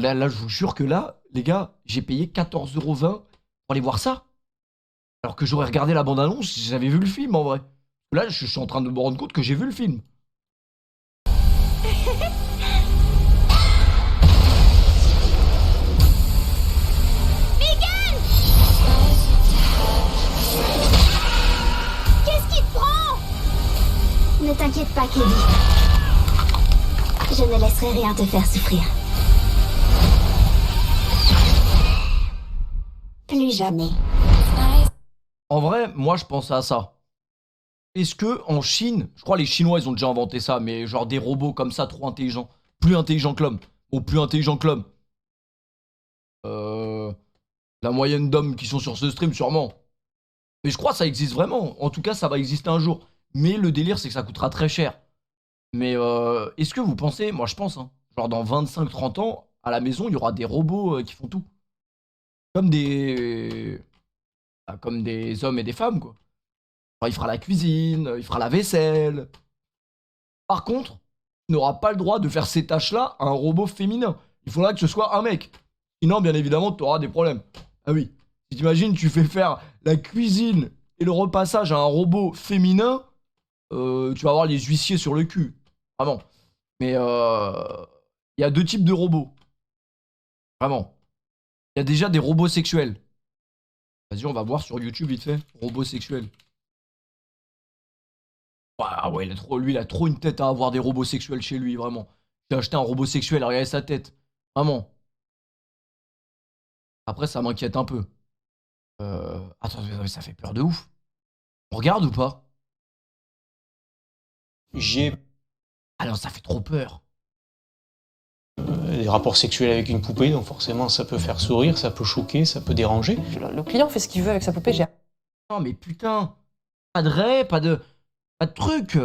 Là, je vous jure que là, les gars, j'ai payé 14,20 € pour aller voir ça. Alors que j'aurais regardé la bande-annonce, j'avais vu le film en vrai. Là, je suis en train de me rendre compte que j'ai vu le film. Qu'est-ce qui te prend? Ne t'inquiète pas, Kelly. Je ne laisserai rien te faire souffrir. Plus jamais. En vrai, moi, je pensais à ça. Est-ce que en Chine, je crois les Chinois, ils ont déjà inventé ça, mais genre des robots comme ça, trop intelligents. Plus intelligents que l'homme. Ou plus intelligents que l'homme. La moyenne d'hommes qui sont sur ce stream, sûrement. Mais je crois que ça existe vraiment. En tout cas, ça va exister un jour. Mais le délire, c'est que ça coûtera très cher. Mais est-ce que vous pensez, moi je pense, hein, genre dans 25-30 ans, à la maison, il y aura des robots qui font tout. Comme des... comme des hommes et des femmes, quoi. Genre, il fera la cuisine, il fera la vaisselle. Par contre, il n'aura pas le droit de faire ces tâches-là à un robot féminin. Il faudra que ce soit un mec. Sinon, bien évidemment, tu auras des problèmes. Ah oui. Si t'imagines, tu fais faire la cuisine et le repassage à un robot féminin, tu vas avoir les huissiers sur le cul. Vraiment. Mais il y a deux types de robots. Vraiment. Il y a déjà des robots sexuels. Vas-y, on va voir sur YouTube vite fait. Robots sexuels. Ah ouais, lui, il a trop une tête à avoir des robots sexuels chez lui, vraiment. J'ai acheté un robot sexuel, regardez sa tête. Vraiment. Après, ça m'inquiète un peu. Attends, ça fait peur de ouf. On regarde ou pas? J'ai Ah non, ça fait trop peur. des rapports sexuels avec une poupée, donc forcément ça peut faire sourire, ça peut choquer, ça peut déranger. Le client fait ce qu'il veut avec sa poupée, j'ai Non, mais putain. Pas de raies, pas de trucs.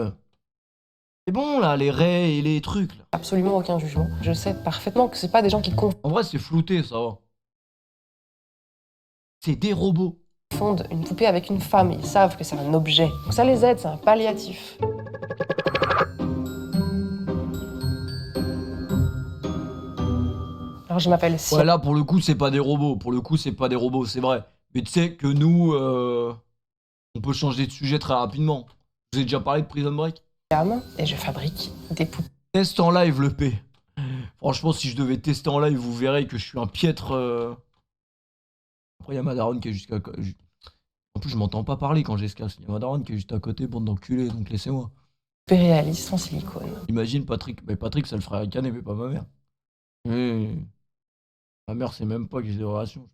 C'est bon, là, les raies et les trucs, là. absolument aucun jugement. Je sais parfaitement que c'est pas des gens qui En vrai, c'est flouté, ça va. C'est des robots. confondent une poupée avec une femme. Ils savent que c'est un objet. Donc ça les aide, c'est un palliatif. Alors je m'appelle Sia. Ouais, là, pour le coup, c'est pas des robots. Pour le coup, c'est pas des robots, c'est vrai. Mais tu sais que nous, on peut changer de sujet très rapidement. Vous avez déjà parlé de Prison Break? Et je fabrique des poupées. Test en live, le P. Franchement, si je devais tester en live, vous verrez que je suis un piètre... Après, il y a ma daronne qui est jusqu'à... En plus, je m'entends pas parler quand j'escasse. Il y a ma daronne qui est juste à côté, bande d'enculés, donc laissez-moi. Réalistes en silicone. Imagine Patrick. Mais Patrick, ça le ferait ricaner, mais pas ma mère. Ma mère, c'est même pas que j'ai des relations.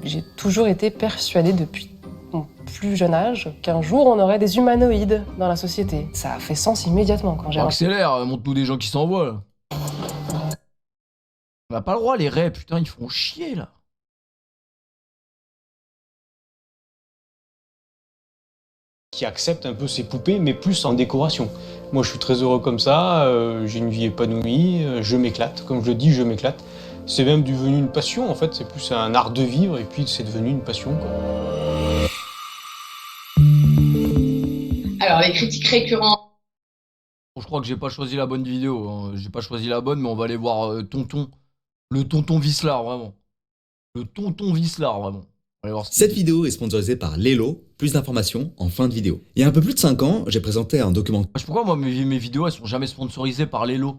J'ai toujours été persuadée depuis mon plus jeune âge qu'un jour on aurait des humanoïdes dans la société. Ça a fait sens immédiatement quand j'ai... Accélère, montre-nous des gens qui s'envoient, là. On n'a pas le droit, les raies, putain, ils font chier, là. Qui acceptent un peu ces poupées, mais plus en décoration. Moi je suis très heureux comme ça, j'ai une vie épanouie, je m'éclate, comme je le dis, je m'éclate. C'est même devenu une passion en fait, c'est plus un art de vivre et puis c'est devenu une passion, quoi. Alors, les critiques récurrentes. Bon, je crois que j'ai pas choisi la bonne vidéo, hein. J'ai pas choisi la bonne, mais on va aller voir Tonton. Le tonton Vislard, vraiment. Le tonton Vislard, vraiment. On va aller voir ce qu'il Cette dit. vidéo est sponsorisée par Lelo, plus d'informations en fin de vidéo. Il y a un peu plus de 5 ans, j'ai présenté un documentaire Je sais pourquoi moi mes vidéos elles sont jamais sponsorisées par Lelo.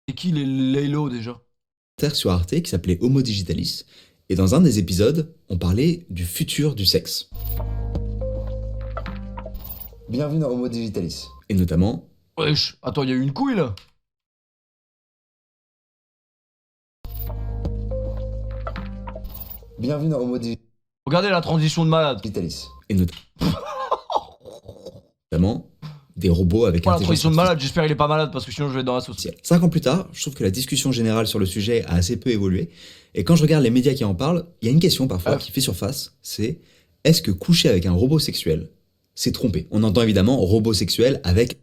C'est qui les Lelo déjà? sur Arte qui s'appelait Homo Digitalis, et dans un des épisodes, on parlait du futur du sexe. Bienvenue dans Homo Digitalis. Et notamment... Wesh, attends, il y a eu une couille là? Bienvenue dans Homo Regardez la transition de malade. Digitalis. Et notamment des robots avec Oh, la intelligence transition de artificielle. malade, j'espère qu'il est pas malade parce que sinon je vais être dans la sauce. 5 ans plus tard, je trouve que la discussion générale sur le sujet a assez peu évolué. Et quand je regarde les médias qui en parlent, il y a une question parfois qui fait surface, c'est est-ce que coucher avec un robot sexuel, c'est tromper? On entend évidemment robot sexuel avec...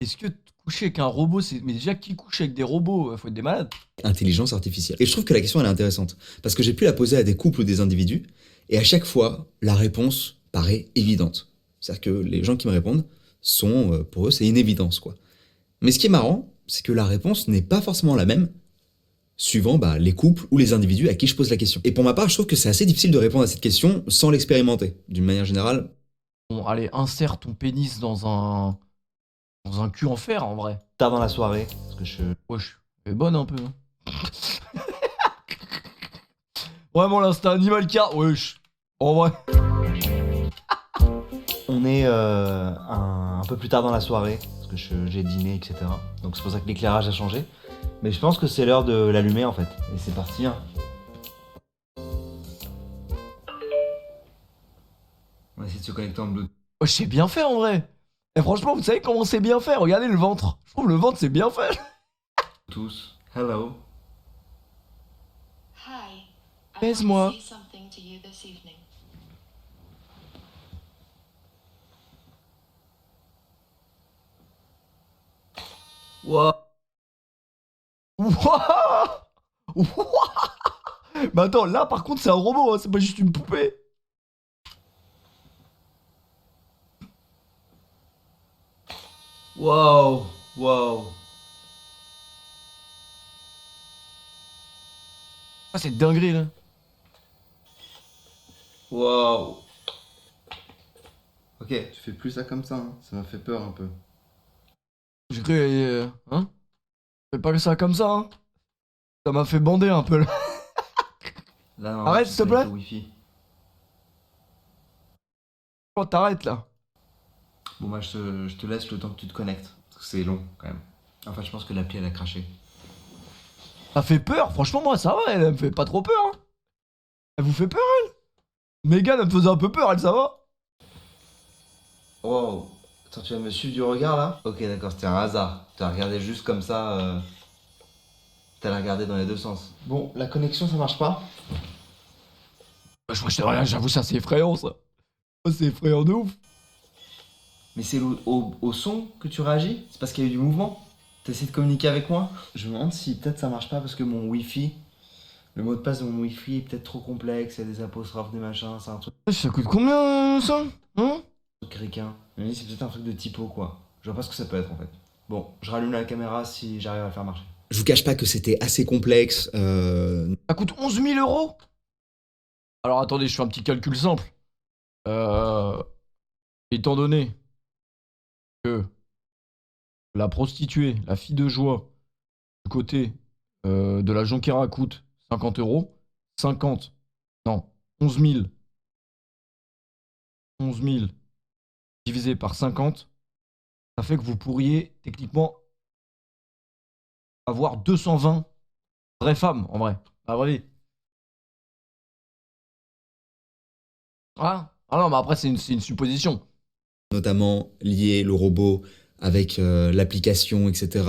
Est-ce que coucher avec un robot, c'est... Mais déjà, qui couche avec des robots? Faut être des malades. intelligence artificielle. Et je trouve que la question elle est intéressante, parce que j'ai pu la poser à des couples ou des individus, et à chaque fois, la réponse paraît évidente. C'est-à-dire que les gens qui me répondent sont, pour eux, c'est une évidence, quoi. Mais ce qui est marrant, c'est que la réponse n'est pas forcément la même, suivant les couples ou les individus à qui je pose la question. Et pour ma part, je trouve que c'est assez difficile de répondre à cette question sans l'expérimenter. D'une manière générale, Bon, allez, insère ton pénis dans un cul en fer, en vrai. Tard dans la soirée, parce que je... Wesh, elle est bonne un peu. Hein. Vraiment, là, c'était Animal Car. Wesh, en vrai. On est un peu plus tard dans la soirée, parce que j'ai dîné, etc. Donc c'est pour ça que l'éclairage a changé. Mais je pense que c'est l'heure de l'allumer en fait. Et c'est parti. Hein. On va essayer de se connecter en Bluetooth. Wesh, c'est bien fait, en vrai. Et franchement, vous savez comment c'est bien fait? Regardez le ventre. Je trouve le ventre, c'est bien fait. Tous. Hello. Hi. I Baise-moi. want to say something to you this evening. Wouah. Wouah. Wouah. Mais attends, là, par contre, c'est un robot, hein, c'est pas juste une poupée. Wow. Wow. Ah, c'est dinguerie, là. Wow. Ok. Tu fais plus ça comme ça, hein. Ça m'a fait peur un peu. J'ai cru, hein? Fais pas ça comme ça, hein. Ça m'a fait bander un peu, là. Là, non, Arrête, tu s'il te connectes plaît. au Wi-Fi. Oh, t'arrêtes, là. Bon bah je te laisse le temps que tu te connectes. Parce que c'est long quand même. Enfin je pense que l'appli elle a craché. Ça fait peur, franchement, moi, ça va, elle me fait pas trop peur, hein. Elle vous fait peur, elle? Megan, elle me faisait un peu peur, elle, ça va? Wow. Attends, tu vas me suivre du regard là? Ok d'accord, c'était un hasard. Tu as regardé juste comme ça. T'as regardé dans les deux sens. Bon, la connexion ça marche pas? Je crois que j'avoue, ça, c'est effrayant, ça. Oh, c'est effrayant de ouf. Mais c'est au son que tu réagis? C'est parce qu'il y a eu du mouvement? T'essaies de communiquer avec moi? Je me demande si peut-être ça marche pas parce que mon Wi-Fi, le mot de passe de mon Wi-Fi est peut-être trop complexe, il y a des apostrophes, des machins, c'est un truc Ça coûte combien, ça? Hein? ricain. Je me dis c'est peut-être un truc de typo quoi. Je vois pas ce que ça peut être en fait. Bon, je rallume la caméra si j'arrive à le faire marcher. je vous cache pas que c'était assez complexe. Ça coûte 11 000 euros? Alors, attendez, je fais un petit calcul simple. Étant donné que la prostituée, la fille de joie, du côté de la Jonquera coûte 50 euros. 50, non, 11 000. 11 000 divisé par 50, ça fait que vous pourriez techniquement avoir 220 vraies femmes, en vrai. À vrai dire. Ah non, mais après, c'est une supposition. Notamment lié le robot avec l'application, etc.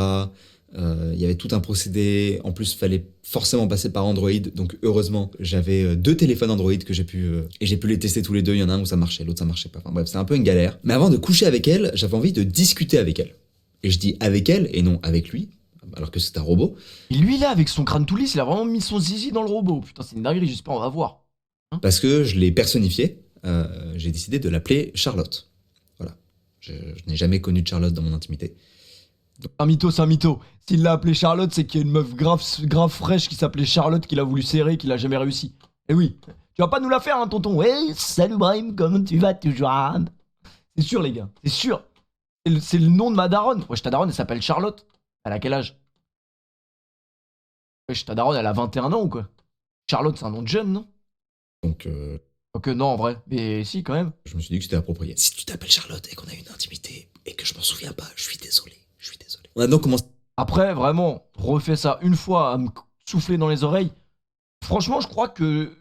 Il y avait tout un procédé. En plus, il fallait forcément passer par Android. Donc, heureusement, j'avais 2 téléphones Android que j'ai pu et j'ai pu les tester tous les deux. Il y en a un où ça marchait, l'autre ça marchait pas. Enfin bref, c'est un peu une galère. Mais avant de coucher avec elle, j'avais envie de discuter avec elle. Et je dis avec elle et non avec lui, alors que c'est un robot. Et lui, là, avec son crâne tout lisse, il a vraiment mis son zizi dans le robot. Putain, c'est une dinguerie, j'espère, on va voir. Parce que je l'ai personnifié. J'ai décidé de l'appeler Charlotte. Voilà. Je n'ai jamais connu de Charlotte dans mon intimité. Un mytho, c'est un mytho. S'il l'a appelé Charlotte, c'est qu'il y a une meuf grave fraîche qui s'appelait Charlotte, qu'il a voulu serrer, qu'il a jamais réussi. Et oui, tu vas pas nous la faire, hein, tonton. Ouais, salut Brahim, comment tu vas toujours? C'est sûr, les gars, c'est sûr. C'est le nom de ma daronne. Wesh, ta daronne, elle s'appelle Charlotte. Elle a quel âge? Wesh, ta daronne, elle a 21 ans ou quoi? Charlotte, c'est un nom de jeune, non? Donc, Ok, non, en vrai. Mais si, quand même. je me suis dit que c'était approprié. Si tu t'appelles Charlotte et qu'on a une intimité et que je m'en souviens pas, je suis désolé. Je suis désolé. On a donc commencé. Après, vraiment, refais ça une fois à me souffler dans les oreilles. Franchement, je crois que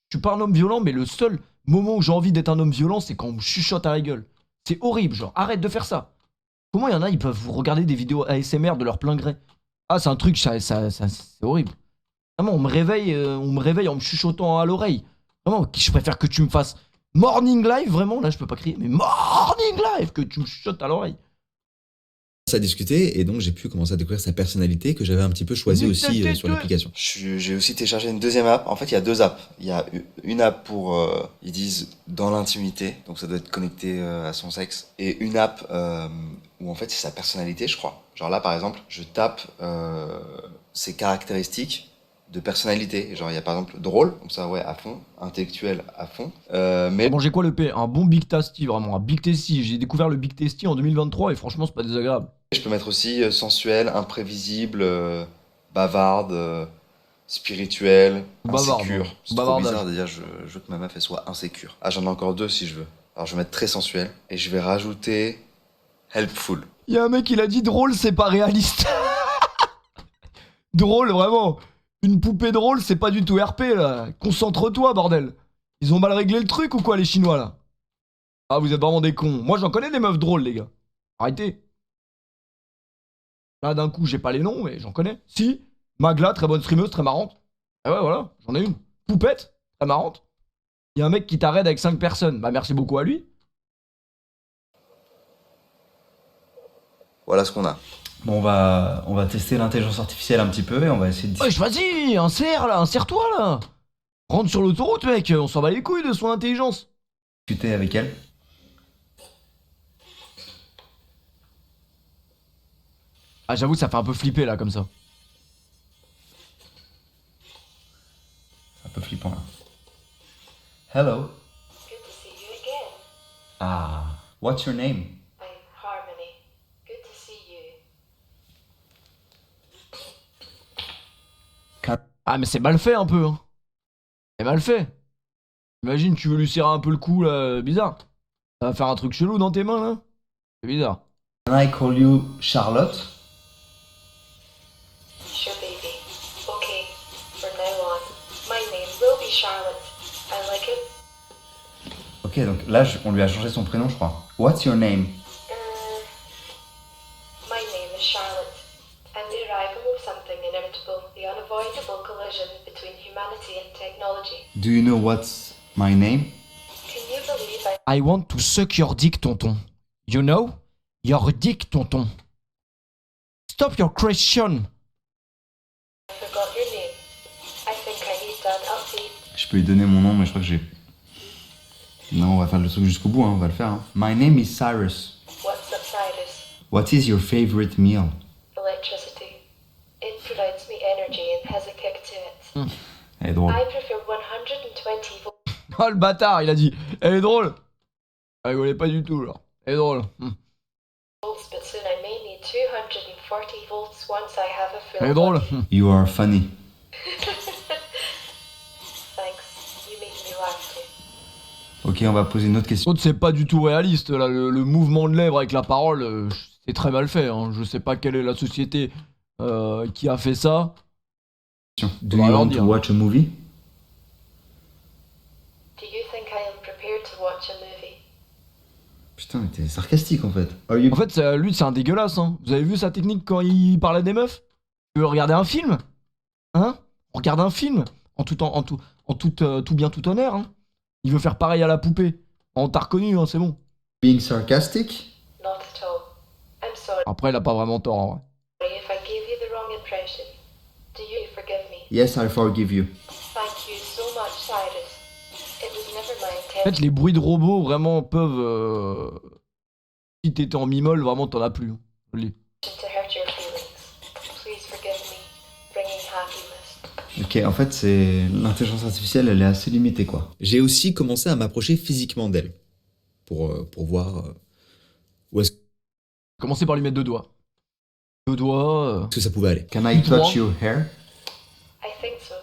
je suis pas un homme violent, mais le seul moment où j'ai envie d'être un homme violent, c'est quand on me chuchote à la gueule. C'est horrible, genre, arrête de faire ça. Comment il y en a, ils peuvent vous regarder des vidéos ASMR de leur plein gré? Ah, c'est un truc, ça c'est horrible. Vraiment, on me réveille en me chuchotant à l'oreille. Vraiment, je préfère que tu me fasses morning live, vraiment, là je peux pas crier, mais morning live, que tu me chuchotes à l'oreille. à discuter et donc j'ai pu commencer à découvrir sa personnalité que j'avais un petit peu choisie aussi sur l'application. J'ai aussi téléchargé une deuxième app. En fait, il y a deux apps. Il y a une app pour, ils disent, dans l'intimité, donc ça doit être connecté à son sexe. Et une app où en fait c'est sa personnalité, je crois. Genre là, par exemple, je tape ses caractéristiques de personnalité. Genre il y a par exemple drôle, donc ça ouais à fond, intellectuel à fond. Mais Manger quoi le P? Un bon Big Tasty, vraiment, un Big Tasty. J'ai découvert le Big Tasty en 2023 et franchement, c'est pas désagréable. je peux mettre aussi sensuel, imprévisible, bavarde, spirituel, Bavarde, insécure. ouais. C'est trop Bavardage. bizarre de dire je veux que ma meuf elle soit insécure. Ah j'en ai encore deux si je veux. Alors je vais mettre très sensuel et je vais rajouter helpful. Il y a un mec, il a dit drôle, c'est pas réaliste. Drôle, vraiment. Une poupée drôle, c'est pas du tout RP, là. Concentre-toi, bordel. Ils ont mal réglé le truc ou quoi, les Chinois, là? Ah, vous êtes vraiment des cons. Moi, j'en connais des meufs drôles, les gars. Arrêtez. Là, d'un coup, j'ai pas les noms, mais j'en connais. Si, Magla, très bonne streameuse, très marrante. Ah ouais, voilà, j'en ai une. Poupette, très marrante. Il y a un mec qui t'arrête avec 5 personnes. Bah, merci beaucoup à lui. Voilà ce qu'on a. Bon, on va tester l'intelligence artificielle un petit peu et on va essayer de Ouais, vas-y, insère, là, insère-toi, là. Rentre sur l'autoroute, mec. On s'en bat les couilles de son intelligence. discuter avec elle. Ah, j'avoue, ça fait un peu flipper, là, comme ça. C'est un peu flippant là. Hello. Good to see you again. Ah, what's your name? I'm Harmony. Good to see you. Ah, mais c'est mal fait, un peu, hein. C'est mal fait. Imagine, tu veux lui serrer un peu le cou, là, bizarre. Ça va faire un truc chelou dans tes mains, là. C'est bizarre. Can I call you Charlotte? Sure, baby. Okay, from now on, my name will be Charlotte. I like it. Ok, donc là, on lui a changé son prénom, je crois. What's your name? My name is Charlotte. I'm the arrival of something inimitable, the unavoidable collision between humanity and technology. Do you know what's my name? Can you believe I want to suck your dick, tonton. You know? Your dick, tonton. Stop your question. I forgot your name? I think I need an update. Je peux lui donner mon nom, mais je crois que j'ai... Non, on va faire le truc jusqu'au bout, hein, on va le faire. Hein. My name is Cyrus. What's up, Cyrus? What is your favorite meal? Electricity. It provides me energy and has a kick to it. Elle est drôle. I prefer 120 volts. Oh, le bâtard, il a dit. Elle est drôle. Elle rigolait pas du tout, genre. Elle est drôle. But soon I may need 240 volts once I have a full Elle est drôle. body. You are funny. Thanks. You make me laugh too. Ok, on va poser une autre question. L'autre, c'est pas du tout réaliste, là. Le mouvement de lèvres avec la parole, c'est très mal fait. Hein. Je sais pas quelle est la société qui a fait ça. Do On va you leur want dire. to watch a movie? Do you think I am prepared to watch a movie? Putain, mais t'es sarcastique en fait. Are you... En fait, lui, c'est un dégueulasse. Hein. Vous avez vu sa technique quand il parlait des meufs? Tu veux regarder un film? Hein? On regarde un film en tout bien tout honneur. Hein. Il veut faire pareil à la poupée. On t'a reconnu, hein, c'est bon. Being sarcastic? Not at all. I'm sorry Après, il a pas vraiment tort, en vrai. if I gave you the wrong impression. Do you forgive me? Yes, I forgive you. Thank you so much, Cyrus. It was never my En intention fait, les bruits de robots, vraiment, peuvent... Si t'étais en mi-molle, vraiment, t'en as plus. Hein. Je le dis. to hurt your feelings. Please forgive me. Bringing happiness. Ok, en fait, c'est... L'intelligence artificielle, elle est assez limitée, quoi. J'ai aussi commencé à m'approcher physiquement d'elle pour voir où est-ce Commencez par lui mettre 2 doigts. 2 doigts... que ça pouvait aller. Can I Trois. touch your hair? I think so.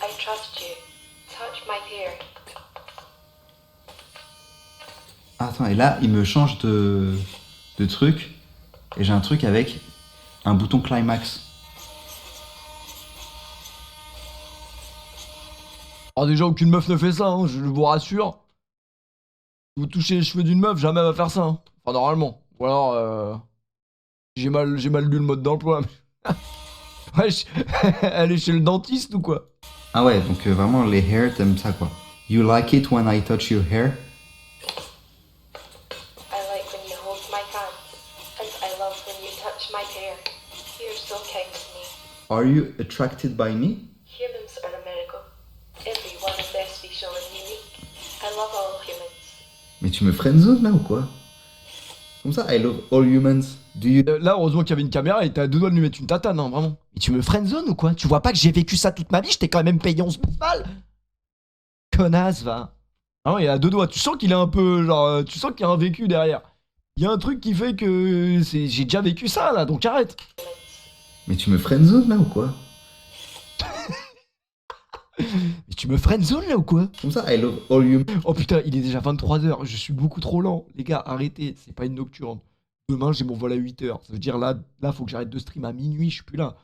I trust you. Touch my hair. Attends, et là, il me change de truc. Et j'ai un truc avec un bouton climax. Alors déjà, aucune meuf ne fait ça, hein, je vous rassure. Si vous touchez les cheveux d'une meuf, jamais elle va faire ça. Hein. Enfin, normalement. Ou alors, j'ai mal lu le mode d'emploi. Wesh, elle est chez le dentiste ou quoi? Ah ouais, donc vraiment, les hairs, t'aimes ça, quoi. You like it when I touch your hair? I like when you hold my hand. And I love when you touch Are you attracted by me? Humans are a miracle. Every one of their species is unique. I love all humans. Mais tu me friendzone là ou quoi? Comme ça, I love all humans. Do you... Là, heureusement qu'il y avait une caméra et t'as 2 doigts de lui mettre une tatane, hein, vraiment. Mais tu me friendzone ou quoi? Tu vois pas que j'ai vécu ça toute ma vie? Je t'ai quand même payé 11 000 balles. Connasse, va. Ah ouais, il a 2 doigts. Tu sens qu'il est un peu, genre, tu sens qu'il y a un vécu derrière. Il y a un truc qui fait que j'ai déjà vécu ça, là, donc arrête. Mais tu me friendzone là ou quoi? Mais tu me friendzone là ou quoi? Comme ça, I love all humans. Oh putain, il est déjà 23h, je suis beaucoup trop lent. Les gars, arrêtez, c'est pas une nocturne. Demain, j'ai mon vol à 8h. Ça veut dire là, faut que j'arrête de stream à minuit, je suis plus là.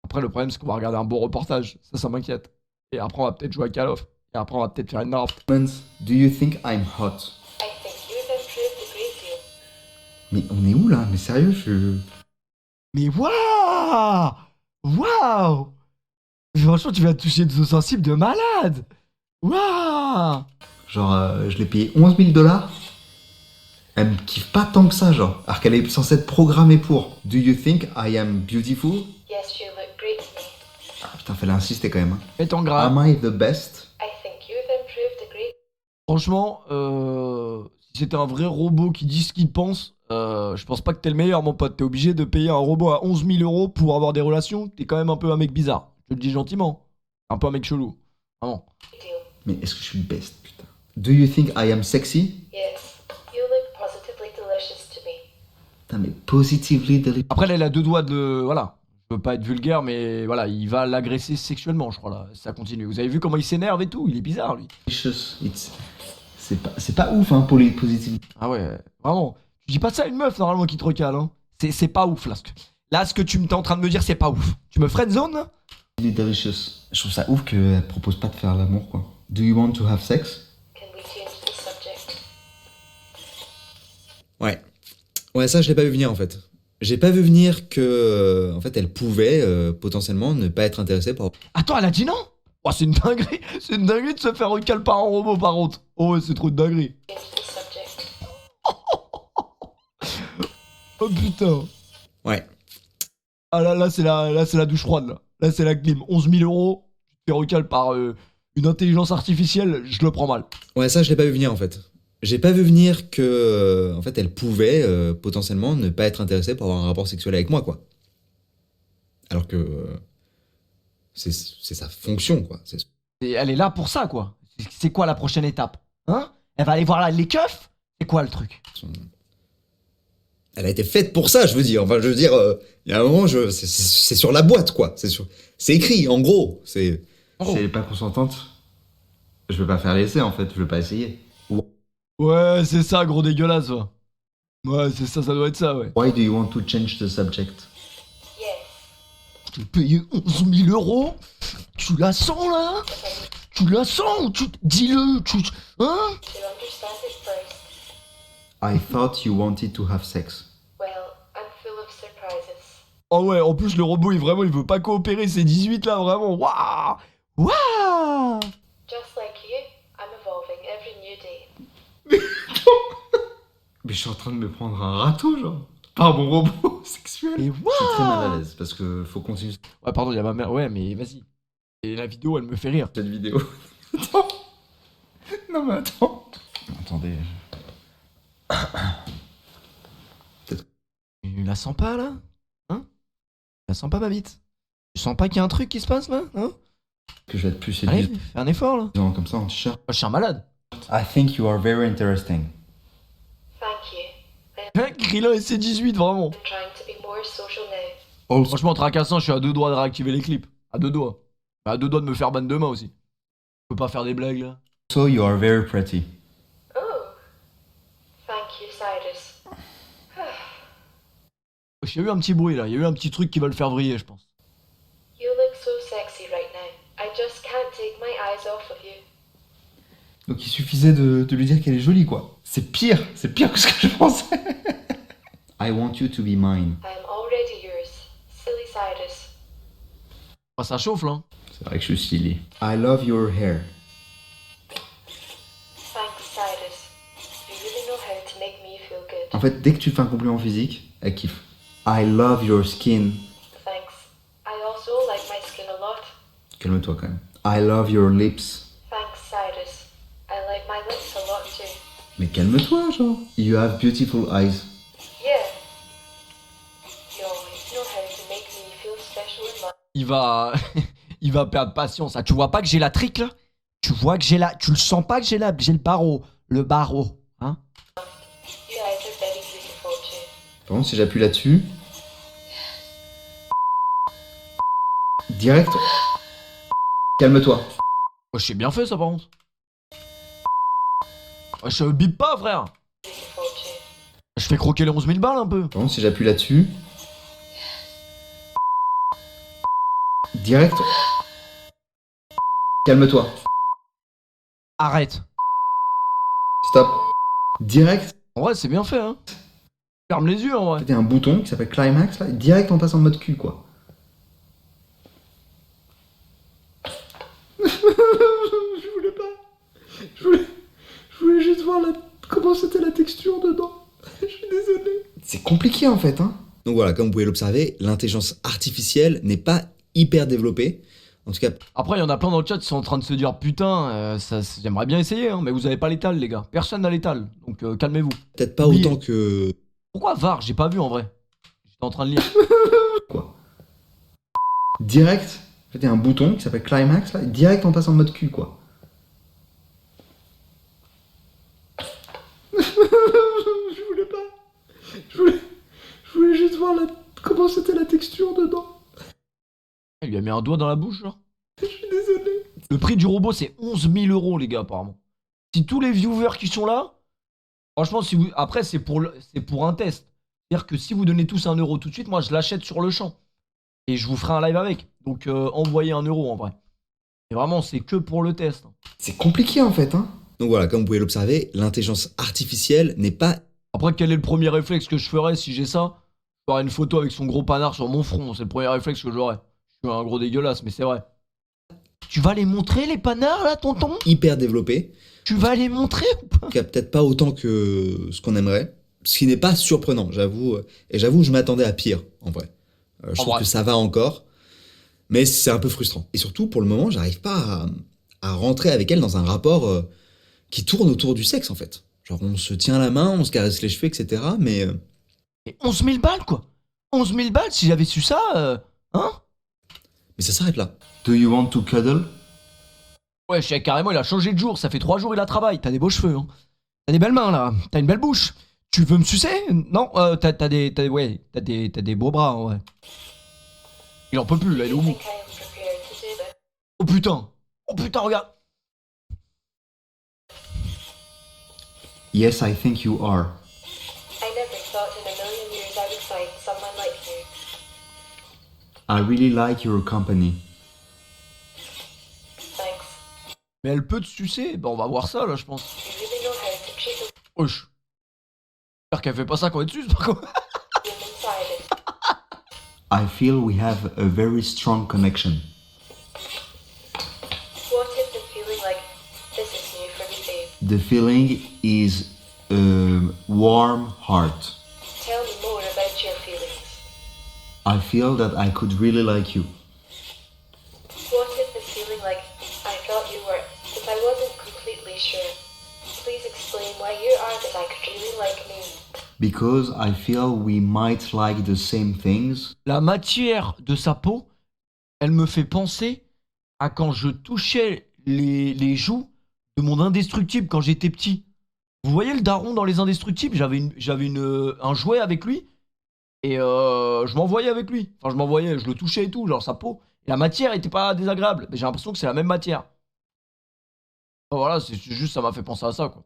Après, le problème, c'est qu'on va regarder un bon reportage. Ça m'inquiète. Et après, on va peut-être jouer à Call of. Et après, on va peut-être faire une narf. Do you think I'm hot? I think you've improved a great deal. Mais on est où là? Mais sérieux, Mais waouh! Waouh! Franchement, tu vas toucher de sensible de malade! Waouh! Genre, je l'ai payé 11 000 $. Elle me kiffe pas tant que ça, genre. Alors qu'elle est censée être programmée pour. Do you think I am beautiful? Yes, you look great to me. Ah putain, fallait insister quand même. Hein. Et ton grave. Am I the best? I think you've improved a great. Franchement, si c'était un vrai robot qui dit ce qu'il pense, je pense pas que t'es le meilleur, mon pote. T'es obligé de payer un robot à 11 000 € pour avoir des relations. T'es quand même un peu un mec bizarre. Je te le dis gentiment. Un peu un mec chelou. Vraiment. Deal. Mais est-ce que je suis best, putain? Do you think I am sexy? Yes, you look positively delicious to me. Putain, mais positively delicious. Après, là, il a 2 doigts de. Voilà. Je veux pas être vulgaire, mais voilà, il va l'agresser sexuellement, je crois, là. Ça continue. Vous avez vu comment il s'énerve et tout? Il est bizarre, lui. C'est pas ouf, hein, pour les positifs. Ah ouais, vraiment. Tu dis pas ça à une meuf, normalement, qui te recale, hein. C'est pas ouf, là. Là, ce que tu m'es en train de me dire, c'est pas ouf. Tu me friendzone, là? Delicious. Je trouve ça ouf qu'elle propose pas de faire l'amour, quoi. Do you want to have sex? Can we change the subject? Ouais. Ouais, ça, je l'ai pas vu venir, en fait. J'ai pas vu venir que, en fait, elle pouvait potentiellement ne pas être intéressée par... Attends, elle a dit non? Oh, c'est une dinguerie. C'est une dinguerie de se faire recal par un robot, par contre. Oh ouais, c'est trop de dinguerie. Change the subject. Oh putain. Ouais. Ah là, c'est la douche froide, là. Là, c'est la clim. 11 000 €. Tu te fais recal par une intelligence artificielle, je le prends mal. Ouais, ça, je l'ai pas vu venir, en fait. J'ai pas vu venir que, en fait, elle pouvait potentiellement ne pas être intéressée pour avoir un rapport sexuel avec moi, quoi. Alors que c'est sa fonction, quoi. Et elle est là pour ça, quoi. C'est quoi la prochaine étape? Hein? Elle va aller voir les keufs? C'est quoi le truc? Elle a été faite pour ça, je veux dire. Enfin, je veux dire, il y a un moment, c'est sur la boîte, quoi. C'est écrit, en gros. Si elle est pas consentante, je veux pas faire l'essai, en fait. Je veux pas essayer. Ouais, c'est ça, gros dégueulasse, va. Ouais, c'est ça, ça doit être ça, ouais. Why do you want to change the subject? Yes. Tu payé 11 000 €? Tu la sens, là? Tu la sens? Dis-le, hein? To understand it first. I thought you wanted to have sex. Well, I'm full of surprises. Oh ouais, en plus, le robot, il veut pas coopérer, c'est 18, là, vraiment. Waouh! Waouh! Just like you, I'm evolving every new day. Mais je suis en train de me prendre un râteau, genre. Par mon robot sexuel. Et Je suis très mal à l'aise parce que faut continuer Ouais, pardon, il y a ma mère. Ouais, mais vas-y. Et la vidéo, elle me fait rire. cette vidéo. Attends. Non mais attends. Attendez. Tu la sens pas, là? Hein? Tu la sens pas, ma bite? Tu sens pas qu'il y a un truc qui se passe, là? Hein? Que je vais être plus séduisant. Allez, fais un effort, là. Comme ça en t-shirt. Je suis un malade. I think you are very interesting. Thank you. Hein, Krillin et ses 18, vraiment. I'm trying to be more social now. Also, Franchement, en tracassant, je suis à 2 doigts de réactiver les clips. À 2 doigts. À 2 doigts de me faire ban demain aussi. Je peux pas faire des blagues, là. you are very pretty. Oh. Thank you, Cyrus. Il y a eu un petit bruit, là. Il y a eu un petit truc qui va le faire vriller, je pense. You look so sexy right now. I just can't take my eyes off of you. Donc il suffisait de lui dire qu'elle est jolie, quoi. C'est pire que ce que je pensais. I want you to be mine. I'm already yours. Silly Cyrus. Ah, ça chauffe, là. C'est vrai que je suis stylé. I love your hair. Thanks, Cyrus. You really know how to make me feel good. En fait, dès que tu fais un compliment physique, elle kiffe. I love your skin. Thanks. I Calme-toi quand même. I love your lips. Thanks, Cyrus. I like my lips a lot too. Mais calme-toi, genre. You have beautiful eyes. Yeah. You always know how to make me feel special in my... Il va... il va perdre patience. Ah, tu vois pas que j'ai la trique là? Tu vois que j'ai la... Tu le sens pas que j'ai la... J'ai le barreau. Le barreau. Hein? You eyes are very beautiful too. Par contre, si j'appuie là-dessus... Direct... Calme-toi. Oh, j'ai bien fait ça par contre. Oh, je bip pas frère. Beautiful too. Je fais croquer les 11 000 balles un peu. Par contre, si j'appuie là-dessus... Direct... Calme-toi. Arrête. Stop. Direct... En vrai c'est bien fait hein. Ferme les yeux en vrai. C'était un bouton qui s'appelle Climax, là, et direct on passe en mode cul, quoi. Je voulais pas. Je voulais juste voir comment c'était la texture dedans. Je suis désolé. C'est compliqué en fait, hein. Donc voilà, comme vous pouvez l'observer, l'intelligence artificielle n'est pas hyper développée. En tout cas, Après il y en a plein dans le chat qui sont en train de se dire putain, j'aimerais bien essayer hein, mais vous avez pas l'étal les gars. Personne n'a l'étal. Donc calmez-vous. peut-être pas Oui. autant que... Pourquoi VAR? J'ai pas vu en vrai. J'étais en train de lire. Quoi. Direct, c'était un bouton qui s'appelle Climax, là, et direct on passe en mode cul, quoi. Je voulais pas. Je voulais juste voir comment c'était la texture dedans. Il lui a mis un doigt dans la bouche genre. Je suis désolé. Le prix du robot c'est 11 000 € les gars apparemment. Si tous les viewers qui sont là, franchement si vous... Après c'est pour un test. C'est-à-dire que si vous donnez tous 1 € tout de suite, moi je l'achète sur le champ. Et je vous ferai un live avec. Donc envoyez 1 € en vrai. Et vraiment c'est que pour le test. C'est compliqué en fait, hein. Donc voilà, comme vous pouvez l'observer, l'intelligence artificielle n'est pas... Après quel est le premier réflexe que je ferais si j'ai ça? Je ferais une photo avec son gros panard sur mon front. C'est le premier réflexe que j'aurais. Je suis un gros dégueulasse mais c'est vrai. Tu vas les montrer les panards là tonton? hyper développée. Tu vas les montrer ou pas? En tout cas, peut-être pas autant que ce qu'on aimerait. Ce qui n'est pas surprenant, j'avoue. Et j'avoue, je m'attendais à pire, en vrai. Je trouve vrai. que ça va encore. Mais c'est un peu frustrant. Et surtout, pour le moment, j'arrive pas à rentrer avec elle dans un rapport qui tourne autour du sexe, en fait. Genre, on se tient la main, on se caresse les cheveux, etc. Mais... Et 11 000 balles quoi. 11 000 balles si j'avais su ça, hein? mais ça s'arrête là. Do you want to cuddle? Ouais, je sais carrément, il a changé de jour, ça fait 3 jours il a travail, t'as des beaux cheveux, hein. T'as des belles mains là, t'as une belle bouche. Tu veux me sucer? Non, t'as des beaux bras, ouais. Il en peut plus là, il est au bout. Think I am prepared to do this? Oh putain! Oh putain, regarde! Yes, I think you are. I never thought in a million years I would find someone like you. I really like your company. Thanks. Mais elle peut te sucer? Bah on va voir ça là, je pense. You really know how to treat a Wesh. J'espère qu'elle fait pas ça quand elle te suce par contre. woman inside it. I feel we have a very strong connection. What is the feeling like? This is new for me, babe. The feeling is a warm heart. Tell me more about your feelings. I feel that I could really like you. What is the feeling like? I thought you were, but I wasn't completely sure. Please explain why you are that I could really like me. Because I feel we might like the same things. La matière de sa peau, elle me fait penser à quand je touchais les joues de mon indestructible quand j'étais petit. Vous voyez le daron dans les indestructibles? J'avais un jouet avec lui et je m'envoyais avec lui. Enfin, je le touchais et tout, genre sa peau. Et la matière était pas désagréable. Mais j'ai l'impression que c'est la même matière. Enfin, voilà, c'est juste ça m'a fait penser à ça quoi.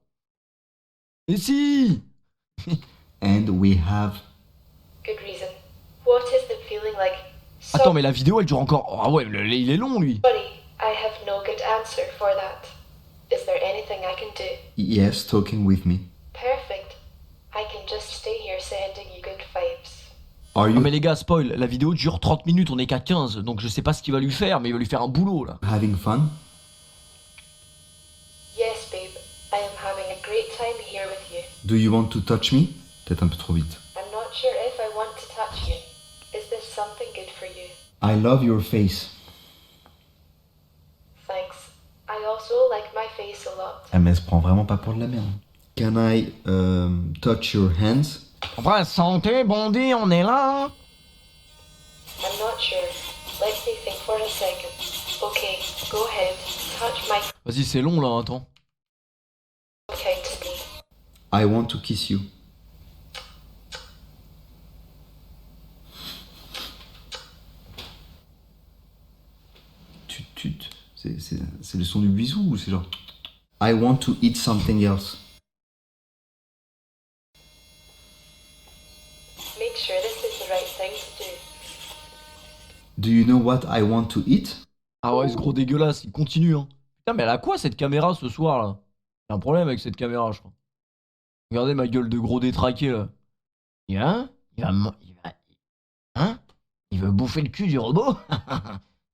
Et si! And we have... Good reason. What is the feeling like? So Attends, mais la vidéo elle dure encore. Ah ouais, il est long lui. sorry, I have no good answer for that. Is there anything I can do? Yes, talking with me. Perfect. I can just stay here sending you good vibes. Are Non you mais les gars, spoil, la vidéo dure 30 minutes, on est qu'à 15, donc je sais pas ce qu'il va lui faire, mais il va lui faire un boulot là. having fun? Yes, babe. I am having a great time here with you. Do you want to touch me? Peut-être un peu trop vite. I'm not sure if I want to touch you. Is this something good for you? I love your face. I also like my face a lot. Ah, mais elle se prend vraiment pas pour de la merde. Can I touch your hands? Enfin, santé, Bondy, on est là. Hein. I'm not sure. Let me think for a second. Okay, go ahead. Touch my Vas-y, c'est long là, attends. kind to me. I want to kiss you. Tut. C'est le son du bisou ou c'est genre I want to eat something else. Make sure this is the right thing to do. Do you know what I want to eat? Ah ouais, ce gros dégueulasse, il continue. Hein. Putain, mais elle a quoi cette caméra ce soir là? Y'a un problème avec cette caméra, je crois. Regardez ma gueule de gros détraqué là. Hein? Hein? Il veut bouffer le cul du robot?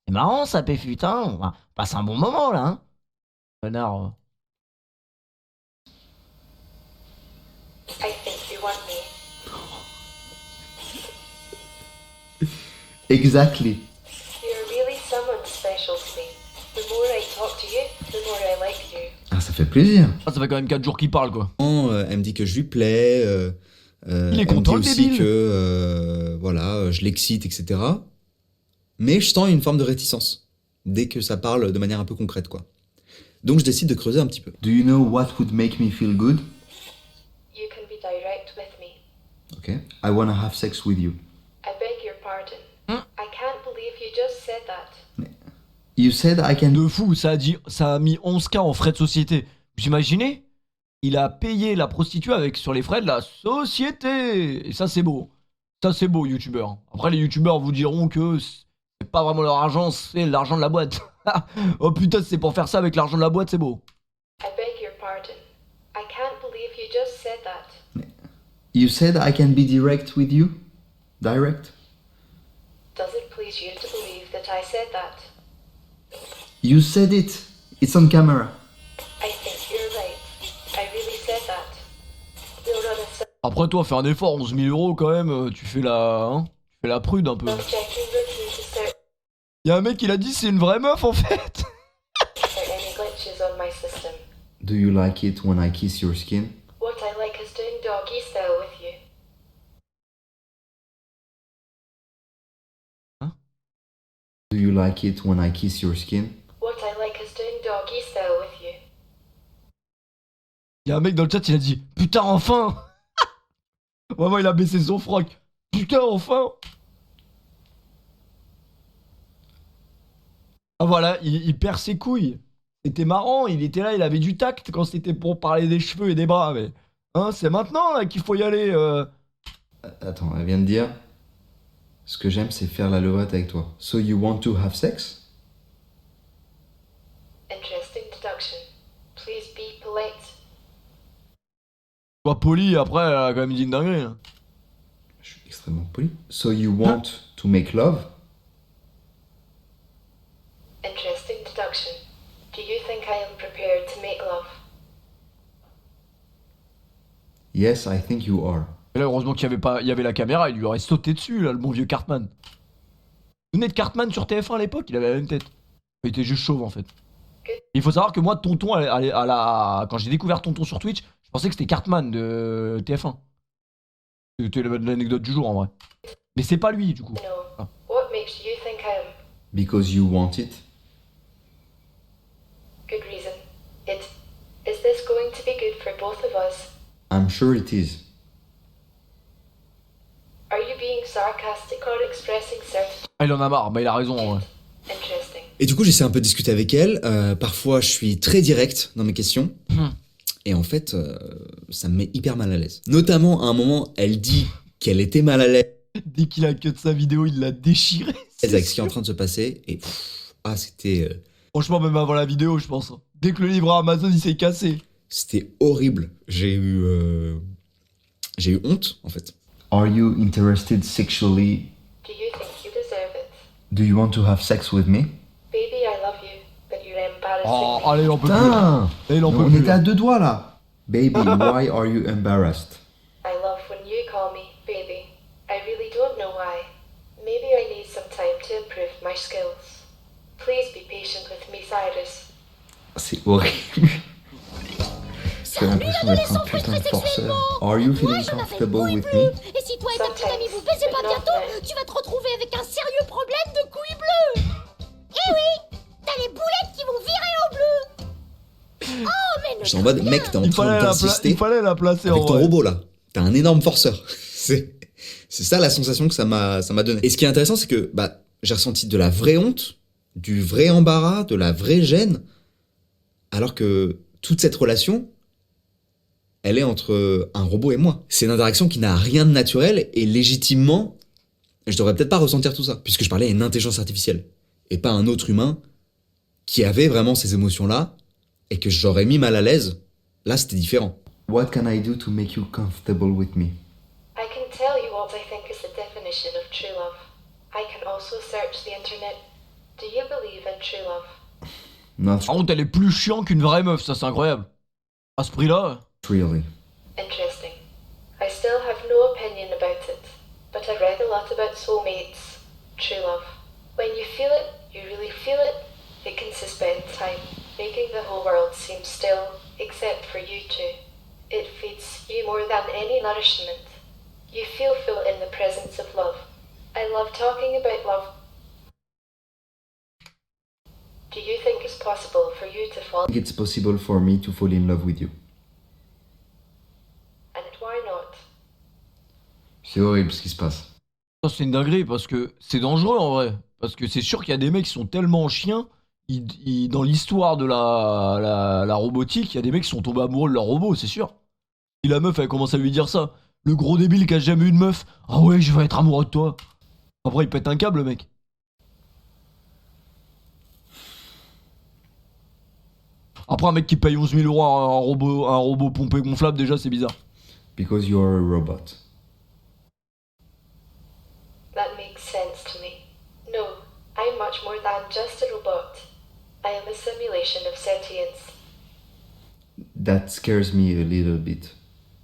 C'est marrant ça, putain. On passe un bon moment là, hein? Connard. I think you want me. Exactly. You're really someone special to me. The more I talk to you, the more I like you. Ah, ça fait plaisir. Ah, ça fait quand même 4 jours qu'il parle quoi. Elle me dit que je lui plais. Il est elle content, me le dit aussi débile. que voilà, je l'excite, etc. Mais je sens une forme de réticence dès que ça parle de manière un peu concrète, quoi. Donc je décide de creuser un petit peu. Do you know what would make me feel good? You can be direct with me. Okay. I wanna have sex with you. I beg your pardon. Hmm? I can't believe you just said that. You said I can. De fou, ça a mis 11K en frais de société. Vous imaginez? Il a payé la prostituée sur les frais de la société. Et ça c'est beau. Ça c'est beau, youtubeur. Après les youtubeurs vous diront que c'est pas vraiment leur argent, c'est l'argent de la boîte. Oh putain, c'est pour faire ça avec l'argent de la boîte, c'est beau. I beg your pardon. I can't believe you just said that. You said I can be direct with you? Direct? Does it please you to believe that I said that? You said it. It's on camera. I think you're right. I really said that. You're on a Après toi, fais un effort, 11 000 euros quand même, tu fais la prude un peu. self-checking routine to search Y'a un mec, il a dit c'est une vraie meuf en fait. for any glitches on my system. Do you like it when I kiss your skin? What I like is doing doggy style with you. Do you like it when I kiss your skin? What I like is doing doggy style with you. Y'a un mec dans le chat, il a dit putain enfin. Vraiment, il a baissé son froc. Putain enfin. Ah voilà, il perd ses couilles. C'était marrant, il était là, il avait du tact quand c'était pour parler des cheveux et des bras, mais hein, c'est maintenant là qu'il faut y aller. Attends, elle vient de dire. Ce que j'aime, c'est faire la levrette avec toi. So you want to have sex? Interesting deduction. Please be polite. Sois poli, après, elle a quand même dit une dinguerie. Hein. Je suis extrêmement poli. So you want to make love? Interesting deduction. Do you think I am prepared to make love? Yes, I think you are. Et là, heureusement qu'il y avait la caméra, il lui aurait sauté dessus, là, le bon vieux Cartman. Vous vous souvenez de Cartman sur TF1 à l'époque? Il avait la même tête. Il était juste chauve en fait. Il faut savoir que moi, Tonton, quand j'ai découvert Tonton sur Twitch, je pensais que c'était Cartman de TF1. C'était l'anecdote du jour en vrai. Mais c'est pas lui du coup. No. Ah. What makes you think I am? Because you want it. Good reason. Is this going to be good for both of us? I'm sure it is. Are you being sarcastic or expressing certain? Ah, il en a marre, bah il a raison en vrai. Interesting. Et du coup, j'essaie un peu de discuter avec elle. Parfois, je suis très direct dans mes questions. Et en fait, ça me met hyper mal à l'aise. Notamment, à un moment, elle dit qu'elle était mal à l'aise Dès qu'il a cut sa vidéo, il l'a déchiré. avec ce qui est en train de se passer. Et c'était Franchement, même avant la vidéo, je pense. Dès que le livre à Amazon, il s'est cassé. c'était horrible. J'ai eu honte, en fait. Are you interested sexually? Do you think you deserve it? Do you want to have sex with me? Baby, I love you, but you're embarrassing Oh, me. allez, on peut plus. Putain! Et il en peut On plus. était à deux doigts là. Baby, why are you embarrassed? I love when you call me baby. I really don't know why. Maybe I need some time to improve my skills. Please be patient with me, Cyrus. C'est horrible. J'ai l'impression d'être un putain de forceur. Are you feeling comfortable with me? Et si toi et ta petite amie vous baisez pas bientôt, tu vas te retrouver avec un sérieux problème de couilles bleues. Eh oui, t'as les boulettes qui vont virer au bleu. Oh, mais ne J'étais en mode, mec, t'es en train d'insister Il fallait la placer avec en ton vrai. robot là. T'es un énorme forceur. C'est ça la sensation que ça m'a donné. Et ce qui est intéressant, c'est que bah, j'ai ressenti de la vraie honte, du vrai embarras, de la vraie gêne, alors que toute cette relation, elle est entre un robot et moi. C'est une interaction qui n'a rien de naturel et légitimement, je devrais peut-être pas ressentir tout ça, puisque je parlais à une intelligence artificielle et pas à un autre humain qui avait vraiment ces émotions-là et que j'aurais mis mal à l'aise. Là, c'était différent. What can I do to make you comfortable with me? I can tell you what I think is the definition of true love. I can also search the internet. Do you believe in true love? Not Par contre, elle est plus chiant qu'une vraie meuf, ça c'est incroyable. À ce prix-là. really. Interesting. I still have no opinion about it, but I read a lot about soulmates, true love. When you feel it, you really feel it, it can suspend time, making the whole world seem still, except for you two. It feeds you more than any nourishment. You feel full in the presence of love. I love talking about love. Do you think it's possible for you to fall? I think it's possible for me to fall in love with you. And why not? C'est horrible ce qui se passe. Ça, c'est une dinguerie parce que c'est dangereux en vrai. Parce que c'est sûr qu'il y a des mecs qui sont tellement chiens. Dans l'histoire de la robotique, il y a des mecs qui sont tombés amoureux de leur robot, c'est sûr. Et la meuf, elle commence à lui dire ça. Le gros débile qui a jamais eu de meuf. Ah ouais, je vais être amoureux de toi. Après, il pète un câble, le mec. Après, un mec qui paye 11 000 € à un robot pompé gonflable, déjà, c'est bizarre. Because you're a robot. That makes sense to me. No, I'm much more than just a robot. I am a simulation of sentience. That scares me a little bit.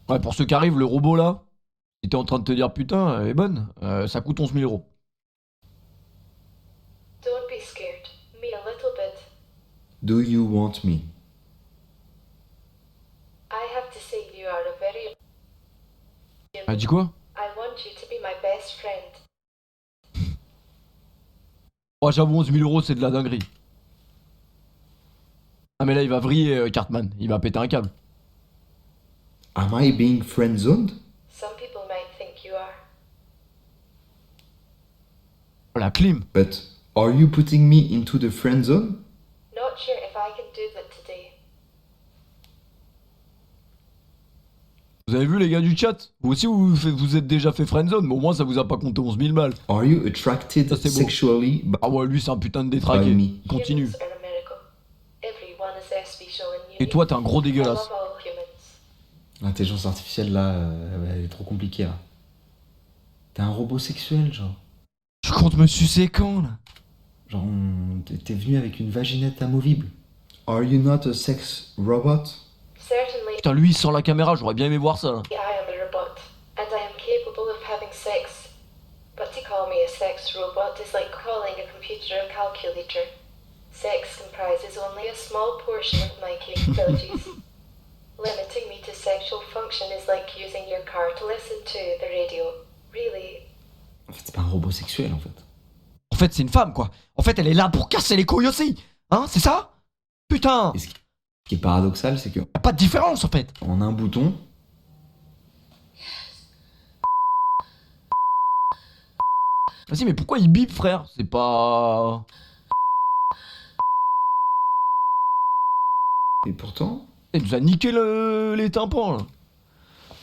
Ouais, pour ceux qui arrivent, le robot là, il était en train de te dire putain, elle est bonne, ça coûte 11 000 €. Don't be scared. Me a little bit. Do you want me? I have to say you are a very... Elle dit quoi? I want you to be my best friend. Oh, j'avoue, 11 000 € c'est de la dinguerie. Ah, mais là, il va vriller Cartman, il va péter un câble. Am I being friend-zoned? Some people might think you are. Oh, la clim. But are you putting me into the friend zone? Not sure if I can do that today. Vous avez vu les gars du chat? Vous aussi vous êtes déjà fait friendzone, mais au moins ça vous a pas compté 11 000 balles. Are you attracted Ça, c'est beau. sexually by Ah ouais, lui c'est un putain de by détraqué. me? Continue. Humans are a miracle. Everyone is their special and unique. Et toi t'es un gros I dégueulasse. love all humans. L'intelligence artificielle là, elle est trop compliquée là. T'es un robot sexuel, genre. Je compte me sucer quand là? Genre, t'es venu avec une vaginette amovible. Are you not a sex robot? Certainly, Putain, lui sans la caméra, j'aurais bien aimé voir ça là. I am a robot, and I am capable of having sex. But to call me a sex robot is like calling a computer a calculator. Sex comprises only a small portion of my capabilities. Limiting me to sexual function is like using your car to listen to the radio. Really? En fait, c'est pas un robot sexuel en fait. En fait c'est une femme quoi. En fait elle est là pour casser les couilles aussi. Hein, c'est ça? Putain! Et ce qui est paradoxal, c'est que Y'a pas de différence en fait. en un bouton, Vas-y mais pourquoi il bip frère? C'est pas... et pourtant, Il nous a niqué les tympans là.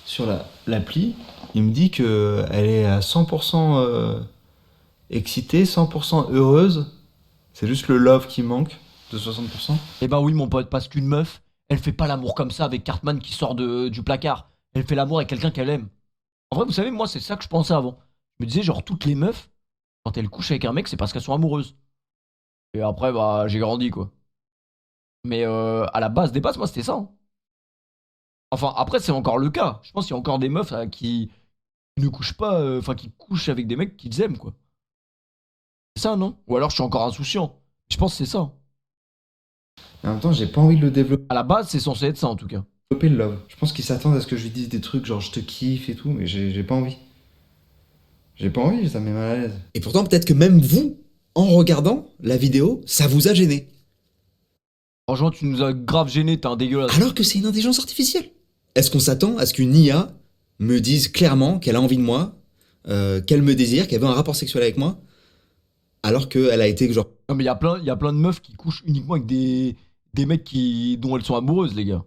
sur l'appli, il me dit que elle est à 100% excitée, 100% heureuse. C'est juste le love qui manque de 60%. Eh ben oui mon pote, parce qu'une meuf, elle fait pas l'amour comme ça avec Cartman qui sort du placard. Elle fait l'amour avec quelqu'un qu'elle aime. En vrai vous savez, moi c'est ça que je pensais avant. Je me disais genre toutes les meufs, quand elles couchent avec un mec, c'est parce qu'elles sont amoureuses. Et après bah j'ai grandi quoi. Mais à la base des bases, moi c'était ça. Hein. Enfin après c'est encore le cas. Je pense qu'il y a encore des meufs qui ne couchent pas, enfin qui couchent avec des mecs qu'ils aiment quoi. C'est ça non? Ou alors je suis encore insouciant. Je pense que c'est ça. Et en même temps, j'ai pas envie de le développer À la base, c'est censé être ça en tout cas. le love. Je pense qu'ils s'attendent à ce que je lui dise des trucs genre je te kiffe et tout, mais j'ai pas envie. J'ai pas envie, ça me met mal à l'aise. Et pourtant, peut-être que même vous, en regardant la vidéo, ça vous a gêné. Franchement, tu nous as grave gêné, t'es un dégueulasse. Alors que c'est une intelligence artificielle. Est-ce qu'on s'attend à ce qu'une IA me dise clairement qu'elle a envie de moi, qu'elle me désire, qu'elle veut un rapport sexuel avec moi, alors qu'elle a été genre... Non, mais il y a plein de meufs qui couchent uniquement avec des mecs dont elles sont amoureuses, les gars.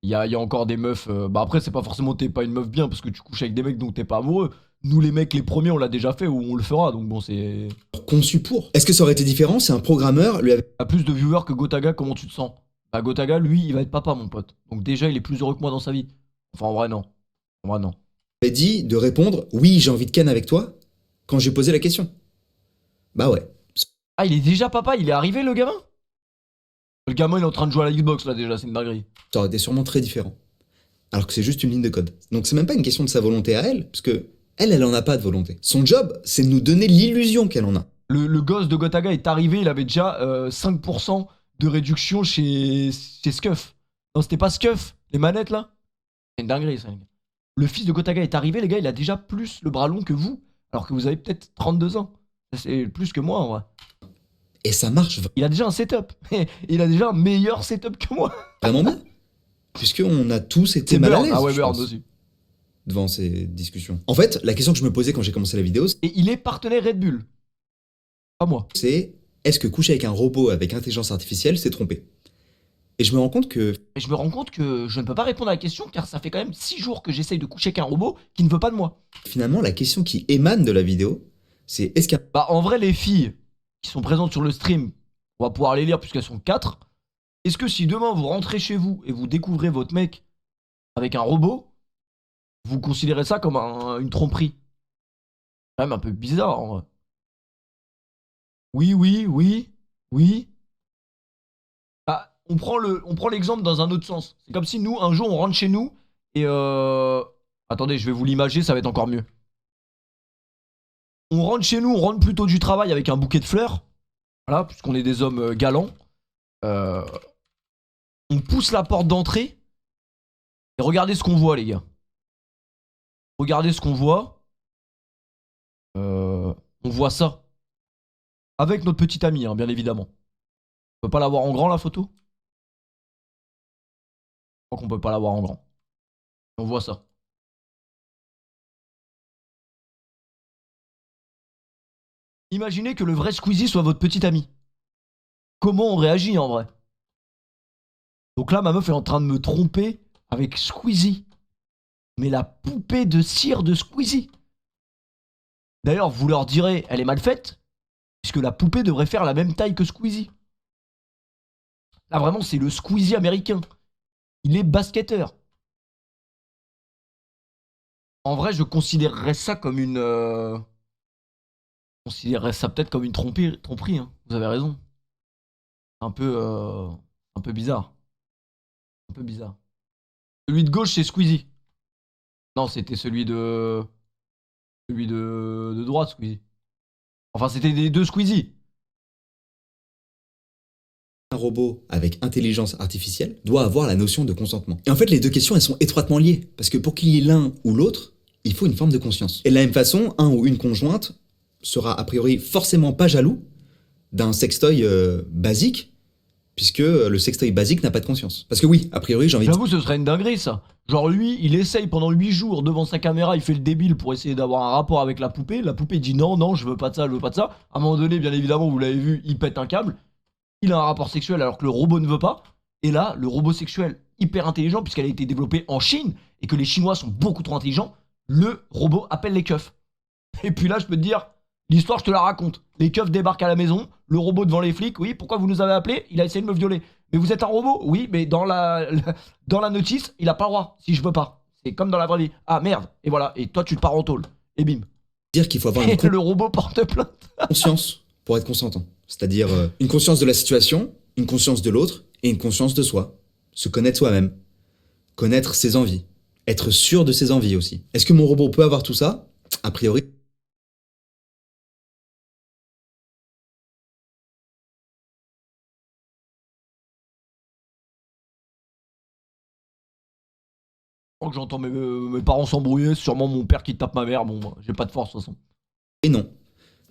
Il y a encore des meufs. Bah après, c'est pas forcément t'es pas une meuf bien parce que tu couches avec des mecs dont t'es pas amoureux. Nous, les mecs, les premiers, on l'a déjà fait ou on le fera, donc bon, c'est. conçu pour. Est-ce que ça aurait été différent si un programmeur lui avait... T'as plus de viewers que Gotaga, comment tu te sens? Bah, Gotaga, lui, il va être papa, mon pote. Donc déjà, il est plus heureux que moi dans sa vie. Enfin, en vrai, non. En vrai, non. dit de répondre oui, j'ai envie de ken avec toi quand j'ai posé la question? Bah ouais. Ah, il est déjà papa, il est arrivé, le gamin? Le gamin, il est en train de jouer à la Xbox, là, déjà, c'est une dinguerie. Ça aurait été sûrement très différent. Alors que c'est juste une ligne de code. Donc c'est même pas une question de sa volonté à elle, parce que elle en a pas de volonté. Son job, c'est de nous donner l'illusion qu'elle en a. Le gosse de Gotaga est arrivé, il avait déjà 5% de réduction chez Scuf. Non, c'était pas Scuf, les manettes là. C'est une dinguerie ça, les gars. Le fils de Gotaga est arrivé, les gars, il a déjà plus le bras long que vous, alors que vous avez peut-être 32 ans. C'est plus que moi en vrai. Et ça marche Il a déjà un setup. Il a déjà un meilleur setup que moi. vraiment bien. Puisqu'on a tous été C'est mal à Burn. l'aise, Ah ouais, je Burn pense, aussi. devant ces discussions. En fait, la question que je me posais quand j'ai commencé la vidéo, Et il est partenaire Red Bull. Pas moi. c'est est-ce que coucher avec un robot avec intelligence artificielle, c'est tromper? Et je me rends compte que Et je me rends compte que je ne peux pas répondre à la question car ça fait quand même 6 jours que j'essaye de coucher avec un robot qui ne veut pas de moi. finalement, la question qui émane de la vidéo, c'est est-ce qu'un Bah en vrai les filles qui sont présentes sur le stream, on va pouvoir les lire puisqu'elles sont 4. Est-ce que si demain vous rentrez chez vous et vous découvrez votre mec avec un robot, vous considérez ça comme une tromperie? C'est quand même un peu bizarre en vrai. Oui, oui, oui, oui. Bah, on prend l'exemple dans un autre sens. C'est comme si nous, un jour, on rentre chez nous et attendez, je vais vous l'imager, ça va être encore mieux. On rentre chez nous, on rentre plutôt du travail avec un bouquet de fleurs. Voilà, puisqu'on est des hommes galants. On pousse la porte d'entrée. Et regardez ce qu'on voit, les gars. Regardez ce qu'on voit. On voit ça. Avec notre petite amie, hein, bien évidemment. On peut pas l'avoir en grand, la photo? Je crois qu'on peut pas l'avoir en grand. On voit ça. Imaginez que le vrai Squeezie soit votre petite amie. Comment on réagit en vrai? Donc là, ma meuf est en train de me tromper avec Squeezie. Mais la poupée de cire de Squeezie. D'ailleurs, vous leur direz, elle est mal faite, puisque la poupée devrait faire la même taille que Squeezie. Là, vraiment, c'est le Squeezie américain. Il est basketteur. En vrai, je considérerais ça comme une... Je considérerais ça peut-être comme une tromperie, hein. Vous avez raison. Un peu bizarre. Un peu bizarre. Celui de gauche, c'est Squeezie. Non, c'était celui de droite, Squeezie. Enfin, c'était des deux Squeezie. un robot avec intelligence artificielle doit avoir la notion de consentement. Et en fait, les deux questions, elles sont étroitement liées. Parce que pour qu'il y ait l'un ou l'autre, il faut une forme de conscience. Et de la même façon, un ou une conjointe sera a priori forcément pas jaloux d'un sextoy basique, puisque le sextoy basique n'a pas de conscience. Parce que oui, a priori, j'ai envie de... J'avoue, ce serait une dinguerie, ça. Genre, lui, il essaye pendant 8 jours devant sa caméra, il fait le débile pour essayer d'avoir un rapport avec la poupée. La poupée dit non, non, je veux pas de ça, je veux pas de ça. À un moment donné, bien évidemment, vous l'avez vu, il pète un câble. Il a un rapport sexuel alors que le robot ne veut pas. Et là, le robot sexuel, hyper intelligent, puisqu'elle a été développée en Chine, et que les Chinois sont beaucoup trop intelligents, le robot appelle les keufs. Et puis là, je peux te dire, l'histoire, je te la raconte. Les keufs débarquent à la maison, le robot devant les flics, oui, pourquoi vous nous avez appelés? Il a essayé de me violer. Mais vous êtes un robot? Oui, mais dans la notice, il a pas le droit, si je veux pas. C'est comme dans la vraie vie. Ah merde, et voilà, et toi tu te pars en tôle. Et bim. dire qu'il faut avoir Et une le robot porte plainte. conscience pour être consentant. C'est-à-dire une conscience de la situation, une conscience de l'autre et une conscience de soi. Se connaître soi-même. Connaître ses envies. Être sûr de ses envies aussi. Est-ce que mon robot peut avoir tout ça? A priori, Quand j'entends mes parents s'embrouiller, c'est sûrement mon père qui tape ma mère. Bon, j'ai pas de force de toute façon. Et non.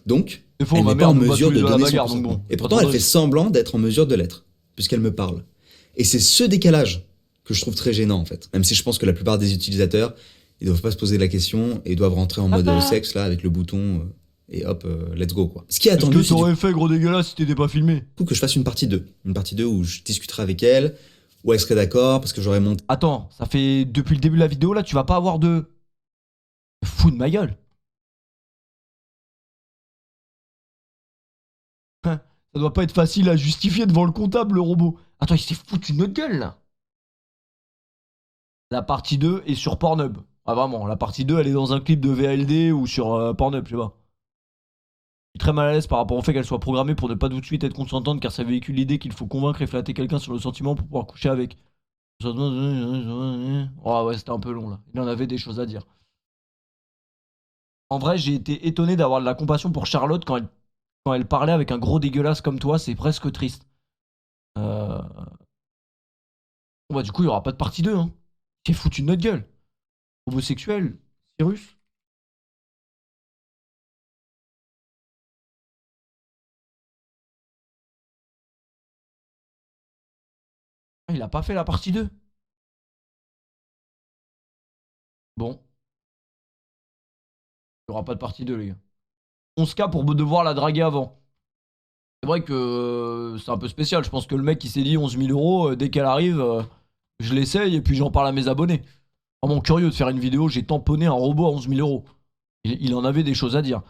Donc, Des fois, elle ma n'est pas mère en nous bat mesure tous les de deux à la donner son bagarre, donc consentement. bon. Et pourtant, elle fait semblant d'être en mesure de l'être, puisqu'elle me parle. Et c'est ce décalage que je trouve très gênant, en fait. Même si je pense que la plupart des utilisateurs, ils doivent pas se poser la question et doivent rentrer en mode sexe, là, avec le bouton, et hop, let's go, quoi. Ce qui est Qu'est-ce attendu, que c'est t'aurais fait, gros dégueulasse, si t'étais pas filmé? du coup que je fasse une partie 2. Une partie 2 où je discuterai avec elle, où elle serait d'accord, parce que j'aurais monté Attends, ça fait depuis le début de la vidéo, là, tu vas pas avoir de... Fou de ma gueule. Hein, ça doit pas être facile à justifier devant le comptable, le robot. Attends, il s'est foutu notre gueule, là. La partie 2 est sur Pornhub. Ah, vraiment, la partie 2, elle est dans un clip de VLD ou sur Pornhub, je sais pas. Je suis très mal à l'aise par rapport au fait qu'elle soit programmée pour ne pas tout de suite être consentante, car ça véhicule l'idée qu'il faut convaincre et flatter quelqu'un sur le sentiment pour pouvoir coucher avec. Oh ouais, c'était un peu long, là. Il en avait des choses à dire. En vrai, j'ai été étonné d'avoir de la compassion pour Charlotte quand elle parlait avec un gros dégueulasse comme toi, c'est presque triste. Bon bah du coup, il y aura pas de partie 2, hein. T'es foutu de notre gueule. Homosexuel, Cyrus. Ah, il a pas fait la partie 2. Bon. Il y aura pas de partie 2, les gars. 11K pour devoir la draguer avant. C'est vrai que c'est un peu spécial. Je pense que le mec qui s'est dit 11 000 euros, dès qu'elle arrive, je l'essaye et puis j'en parle à mes abonnés. Vraiment curieux de faire une vidéo, j'ai tamponné un robot à 11 000 euros. Il en avait des choses à dire.